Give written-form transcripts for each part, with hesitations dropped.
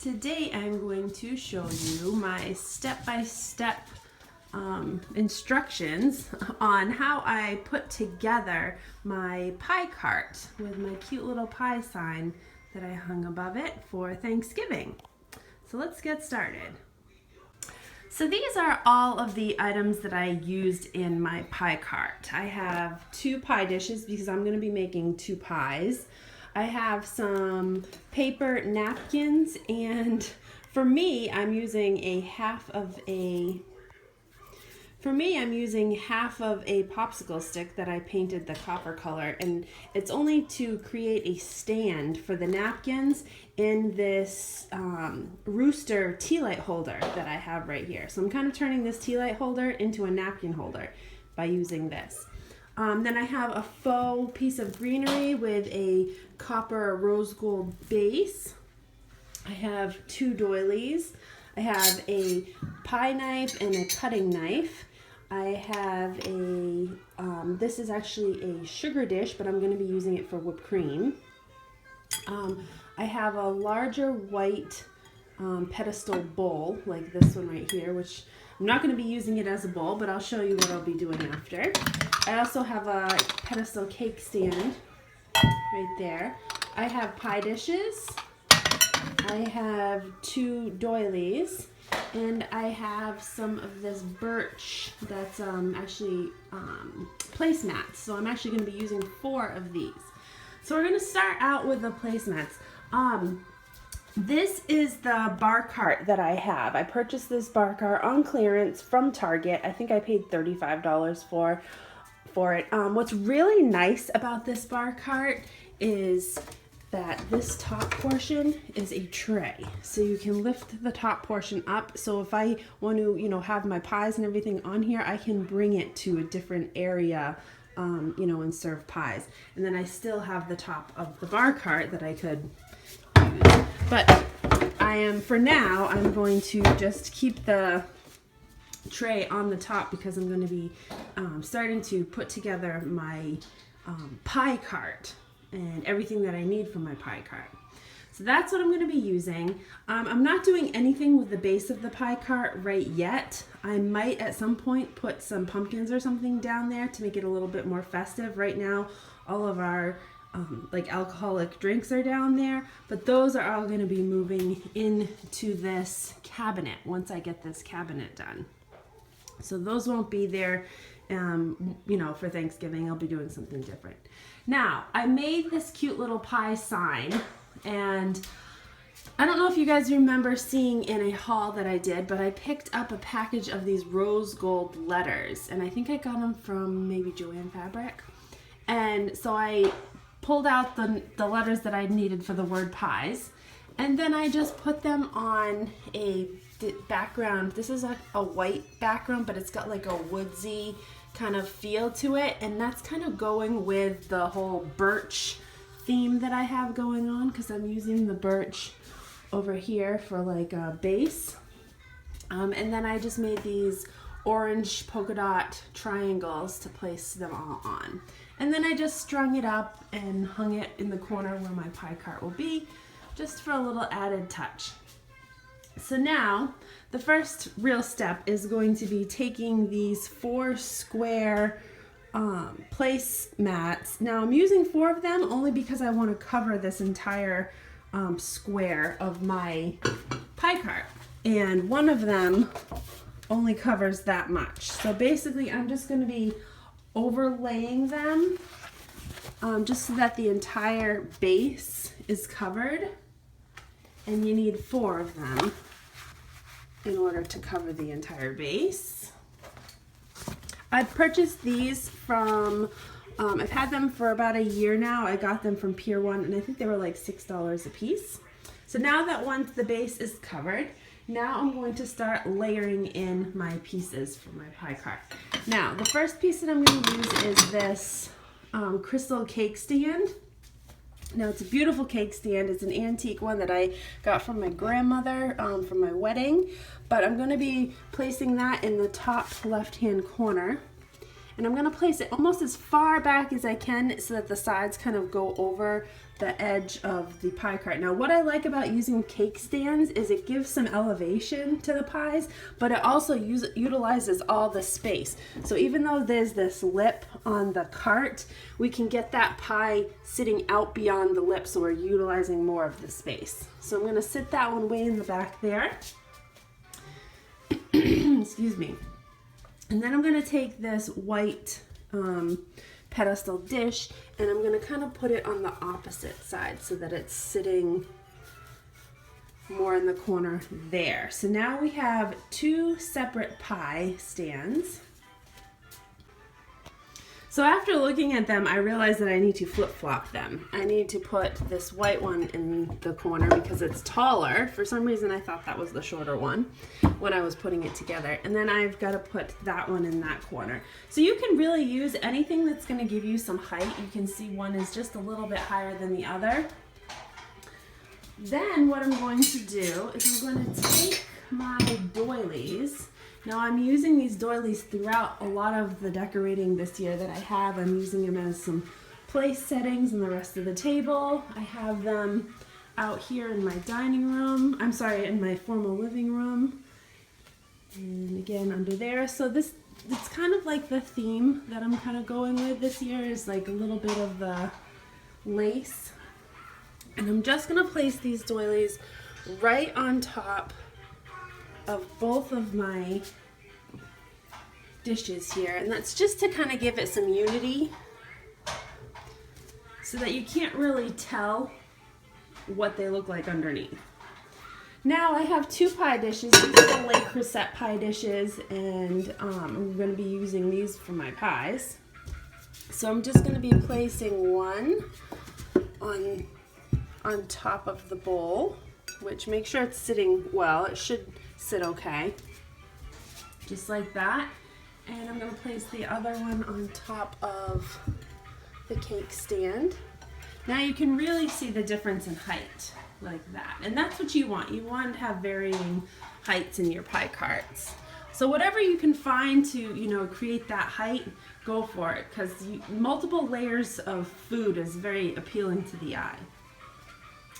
Today I'm going to show you my step-by-step instructions on how I put together my pie cart with my cute little pie sign that I hung above it for Thanksgiving. So let's get started. So these are all of the items that I used in my pie cart. I have 2 pie dishes because I'm going to be making 2 pies. I have some paper napkins, and for me, I'm using half of a popsicle stick that I painted the copper color, and it's only to create a stand for the napkins in this Rooster Tealite holder that I have right here. So I'm kind of turning this Tealite holder into a napkin holder by using this. Then I have a faux piece of greenery with a copper rose gold base. I have 2 doilies. I have a pie knife and a cutting knife. I have this is actually a sugar dish, but I'm going to be using it for whipped cream. I have a larger white pedestal bowl, like this one right here, which I'm not going to be using it as a bowl, but I'll show you what I'll be doing after. I also have a pedestal cake stand right there. I have pie dishes. I have 2 doilies. And I have some of this birch that's actually placemats. So I'm actually going to be using 4 of these. So we're going to start out with the placemats. This is the bar cart that I have. I purchased this bar cart on clearance from Target. I think I paid $35 for it. What's really nice about this bar cart is that this top portion is a tray, so you can lift the top portion up. So if I want to, have my pies and everything on here, I can bring it to a different area, and serve pies. And then I still have the top of the bar cart that I could use. But for now, I'm going to just keep the tray on the top because I'm going to be starting to put together my pie cart and everything that I need for my pie cart. So that's what I'm going to be using. I'm not doing anything with the base of the pie cart right yet. I might at some point put some pumpkins or something down there to make it a little bit more festive. Right now, all of our alcoholic drinks are down there, but those are all going to be moving into this cabinet once I get this cabinet done. So those won't be there, for Thanksgiving. I'll be doing something different. Now, I made this cute little pie sign, and I don't know if you guys remember seeing in a haul that I did, but I picked up a package of these rose gold letters, and I think I got them from maybe Joanne Fabric. And so I pulled out the letters that I needed for the word pies, and then I just put them on a background. This is a white background, but it's got like a woodsy kind of feel to it, and that's kind of going with the whole birch theme that I have going on, because I'm using the birch over here for like a base. And then I just made these orange polka dot triangles to place them all on. And then I just strung it up and hung it in the corner where my pie cart will be, just for a little added touch. So now, the first real step is going to be taking these 4 square placemats. Now I'm using 4 of them only because I want to cover this entire square of my pie cart. And one of them only covers that much. So basically I'm just going to be overlaying them just so that the entire base is covered. And you need 4 of them in order to cover the entire base. I purchased these from, I've had them for about a year now. I got them from Pier One, and I think they were like $6 a piece. So now that once the base is covered, now I'm going to start layering in my pieces for my pie cart. Now, the first piece that I'm going to use is this crystal cake stand. Now, it's a beautiful cake stand. It's an antique one that I got from my grandmother from my wedding. But I'm going to be placing that in the top left-hand corner. And I'm gonna place it almost as far back as I can so that the sides kind of go over the edge of the pie cart. Now what I like about using cake stands is it gives some elevation to the pies, but it also utilizes all the space. So even though there's this lip on the cart, we can get that pie sitting out beyond the lip, so we're utilizing more of the space. So I'm gonna sit that one way in the back there. Excuse me. And then I'm gonna take this white pedestal dish and I'm gonna kind of put it on the opposite side so that it's sitting more in the corner there. So now we have two separate pie stands. So after looking at them, I realized that I need to flip-flop them. I need to put this white one in the corner because it's taller. For some reason, I thought that was the shorter one when I was putting it together. And then I've got to put that one in that corner. So you can really use anything that's going to give you some height. You can see one is just a little bit higher than the other. Then what I'm going to do is I'm going to take my doilies. Now I'm using these doilies throughout a lot of the decorating this year that I have. I'm using them as some place settings in the rest of the table. I have them out here in my dining room. I'm sorry, in my formal living room. And again under there. So it's kind of like the theme that I'm kind of going with this year is like a little bit of the lace. And I'm just gonna place these doilies right on top of both of my dishes here, and that's just to kind of give it some unity so that you can't really tell what they look like underneath. Now I have two pie dishes. These are the LeCreuset pie dishes, and I'm going to be using these for my pies. So I'm just going to be placing one on top of the bowl, which make sure it's sitting well. It should sit okay, just like that. And I'm going to place the other one on top of the cake stand. Now you can really see the difference in height like that, and that's what you want. You want to have varying heights in your pie carts. So whatever you can find to create that height, go for it, because multiple layers of food is very appealing to the eye.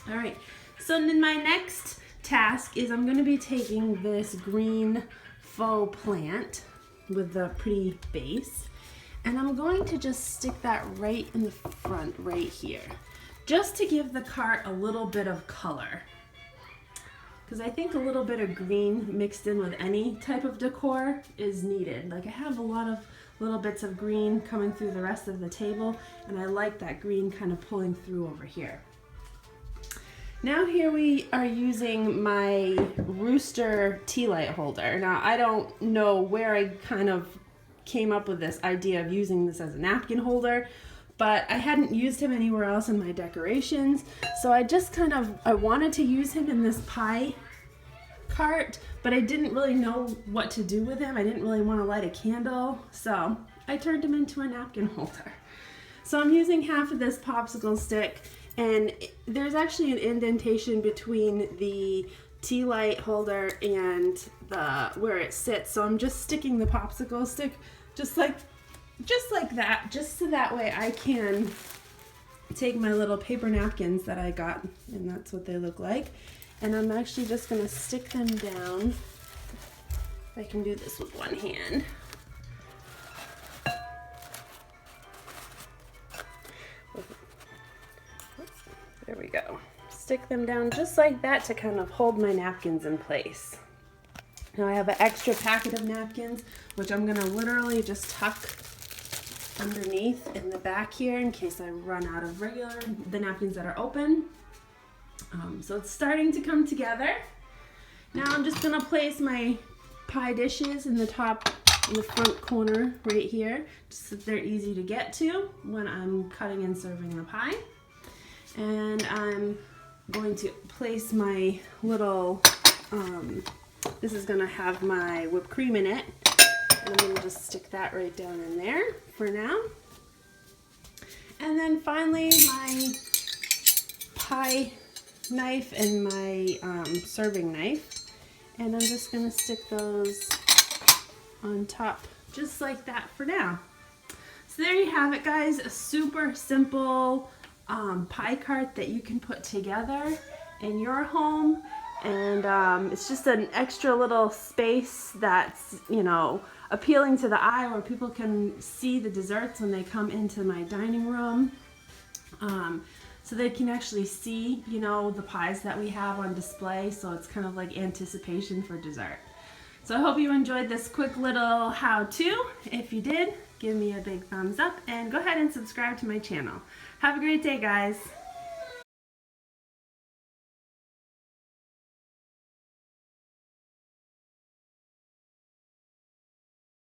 All right, so then my next task is I'm going to be taking this green faux plant with the pretty base, and I'm going to just stick that right in the front right here, just to give the cart a little bit of color, because I think a little bit of green mixed in with any type of decor is needed. Like I have a lot of little bits of green coming through the rest of the table, and I like that green kind of pulling through over here. Now here we are using my Rooster Tealite holder. Now I don't know where I kind of came up with this idea of using this as a napkin holder, but I hadn't used him anywhere else in my decorations. So I just I wanted to use him in this pie cart, but I didn't really know what to do with him. I didn't really want to light a candle, so I turned him into a napkin holder. So I'm using half of this popsicle stick, and there's actually an indentation between the Tealite holder and where it sits. So I'm just sticking the popsicle stick just like that, just so that way I can take my little paper napkins that I got, and that's what they look like. And I'm actually just gonna stick them down. I can do this with one hand. There we go. Stick them down just like that to kind of hold my napkins in place. Now I have an extra packet of napkins, which I'm gonna literally just tuck underneath in the back here in case I run out of the napkins that are open. So it's starting to come together. Now I'm just gonna place my pie dishes in the front corner right here, just so they're easy to get to when I'm cutting and serving the pie. And I'm going to place my little, this is gonna have my whipped cream in it. And I'm gonna just stick that right down in there for now. And then finally my pie knife and my serving knife. And I'm just gonna stick those on top just like that for now. So there you have it, guys. A super simple pie cart that you can put together in your home. And it's just an extra little space that's, you know, appealing to the eye, where people can see the desserts when they come into my dining room. So they can actually see, you know, the pies that we have on display. So it's kind of like anticipation for dessert. So I hope you enjoyed this quick little how-to. If you did, give me a big thumbs up and go ahead and subscribe to my channel. Have a great day, guys.